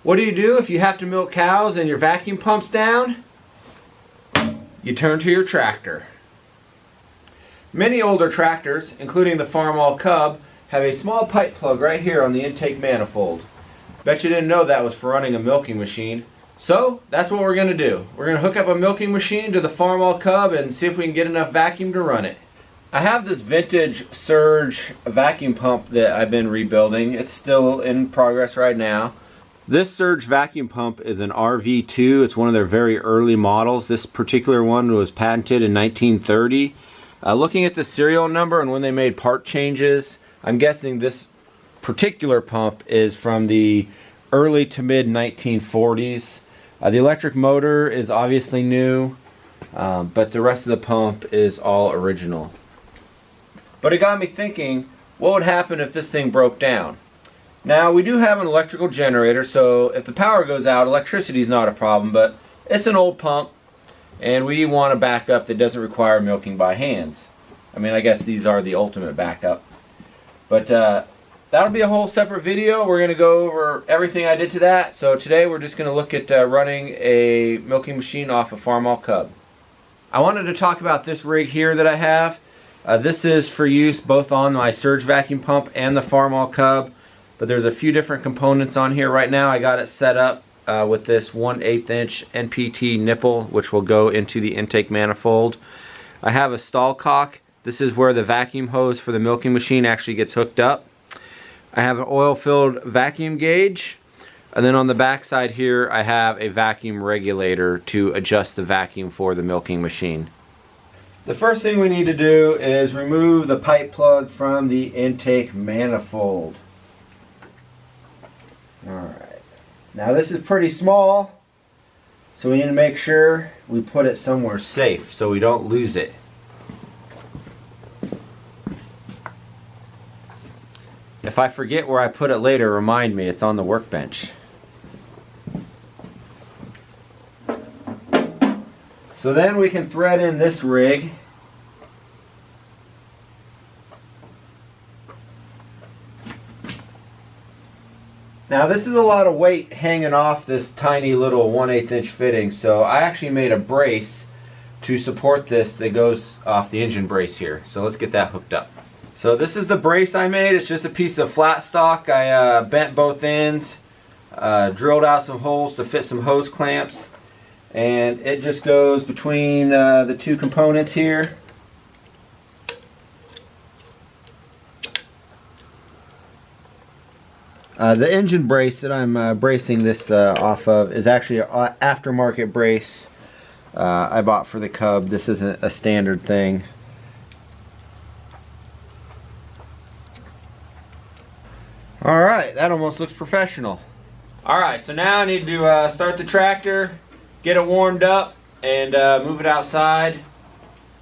What do you do if you have to milk cows and your vacuum pump's down? You turn to your tractor. Many older tractors, including the Farmall Cub, have a small pipe plug right here on the intake manifold. Bet you didn't know that was for running a milking machine. So that's what we're going to do. We're going to hook up a milking machine to the Farmall Cub and see if we can get enough vacuum to run it. I have this vintage Surge vacuum pump that I've been rebuilding. It's still in progress right now. This Surge vacuum pump is an RV2. It's one of their very early models. This particular one was patented in 1930. Looking at the serial number and when they made part changes, I'm guessing this particular pump is from the early to mid 1940s. The electric motor is obviously new, but the rest of the pump is all original. But it got me thinking, what would happen if this thing broke down? Now, we do have an electrical generator, so if the power goes out, electricity is not a problem, but it's an old pump, and we want a backup that doesn't require milking by hands. I mean, I guess these are the ultimate backup. But that'll be a whole separate video. We're going to go over everything I did to that. So today we're just going to look at running a milking machine off a Farmall Cub. I wanted to talk about this rig here that I have. This is for use both on my Surge vacuum pump and the Farmall Cub. But there's a few different components on here. Right now I got it set up with this 1/8 inch NPT nipple, which will go into the intake manifold. I have a stall cock. This is where the vacuum hose for the milking machine actually gets hooked up. I have an oil-filled vacuum gauge, and then on the back side here I have a vacuum regulator to adjust the vacuum for the milking machine. The first thing we need to do is remove the pipe plug from the intake manifold. Alright, now this is pretty small, so we need to make sure we put it somewhere safe so we don't lose it. If I forget where I put it later, remind me, it's on the workbench. So then we can thread in this rig. Now this is a lot of weight hanging off this tiny little 1/8 inch fitting, so I actually made a brace to support this that goes off the engine brace here. So let's get that hooked up. So this is the brace I made. It's just a piece of flat stock. I bent both ends, drilled out some holes to fit some hose clamps, and it just goes between the two components here. The engine brace that I'm bracing this off of is actually an aftermarket brace I bought for the Cub. This isn't a standard thing. Alright, that almost looks professional. Alright, so now I need to start the tractor, get it warmed up, and move it outside.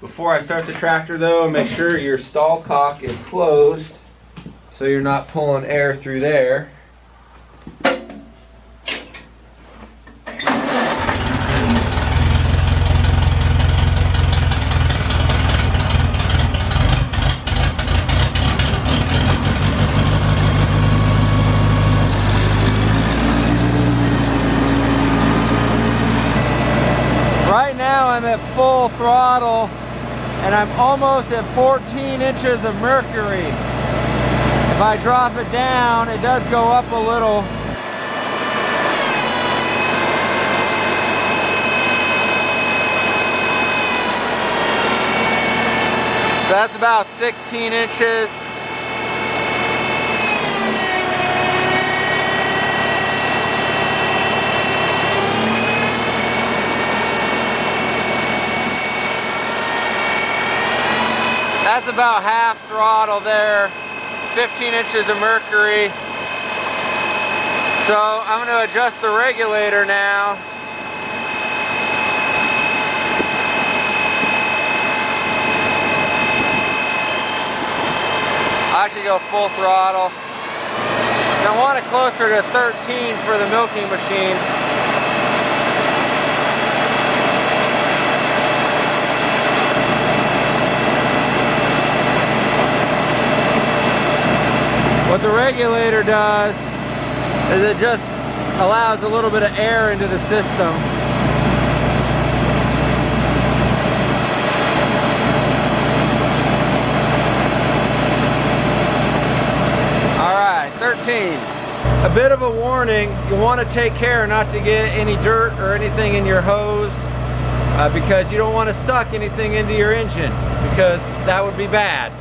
Before I start the tractor though, make sure your stall cock is closed so you're not pulling air through there. Right now I'm at full throttle and I'm almost at 14 inches of mercury. If I drop it down, it does go up a little. That's about 16 inches. That's about half throttle there, 15 inches of mercury. So I'm going to adjust the regulator now. I actually go full throttle. I want it closer to 13 for the milking machine. What the regulator does is it just allows a little bit of air into the system. Alright, 13. A bit of a warning, you want to take care not to get any dirt or anything in your hose because you don't want to suck anything into your engine, because that would be bad.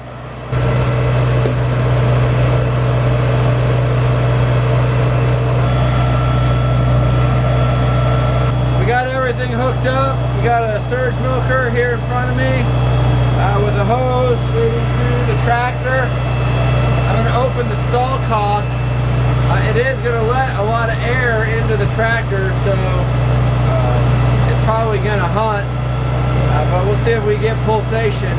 We got everything hooked up. We got a surge milker here in front of me with a hose moving through the tractor. I'm going to open the stall cock. It is going to let a lot of air into the tractor, so it's probably going to hunt, but we'll see if we get pulsation.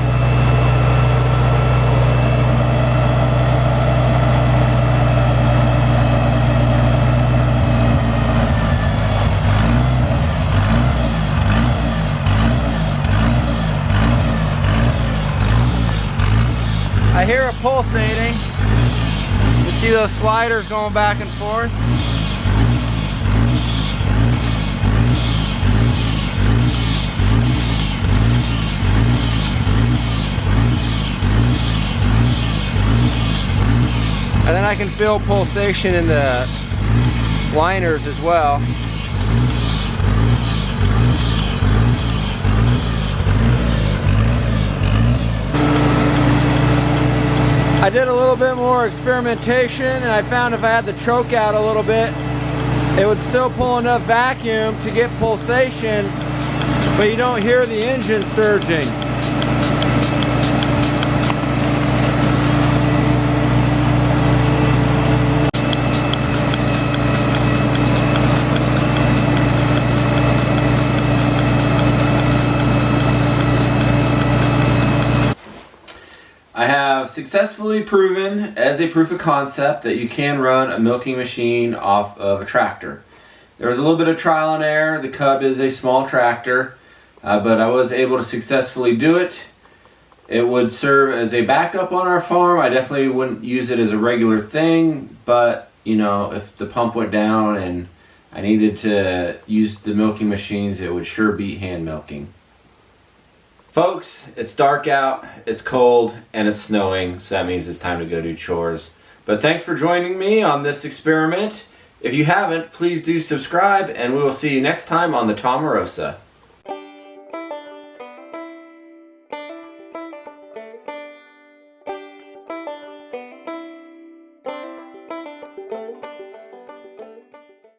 I hear it pulsating. You see those sliders going back and forth? And then I can feel pulsation in the liners as well. I did a little bit more experimentation, and I found if I had the choke out a little bit, it would still pull enough vacuum to get pulsation, but you don't hear the engine surging. I have successfully proven as a proof of concept that you can run a milking machine off of a tractor. There was a little bit of trial and error. The Cub is a small tractor, but I was able to successfully do it. It would serve as a backup on our farm. I definitely wouldn't use it as a regular thing, but you know, if the pump went down and I needed to use the milking machines, it would sure beat hand milking. Folks, it's dark out, it's cold, and it's snowing, so that means it's time to go do chores. But thanks for joining me on this experiment. If you haven't, please do subscribe, and we will see you next time on the Tomarosa.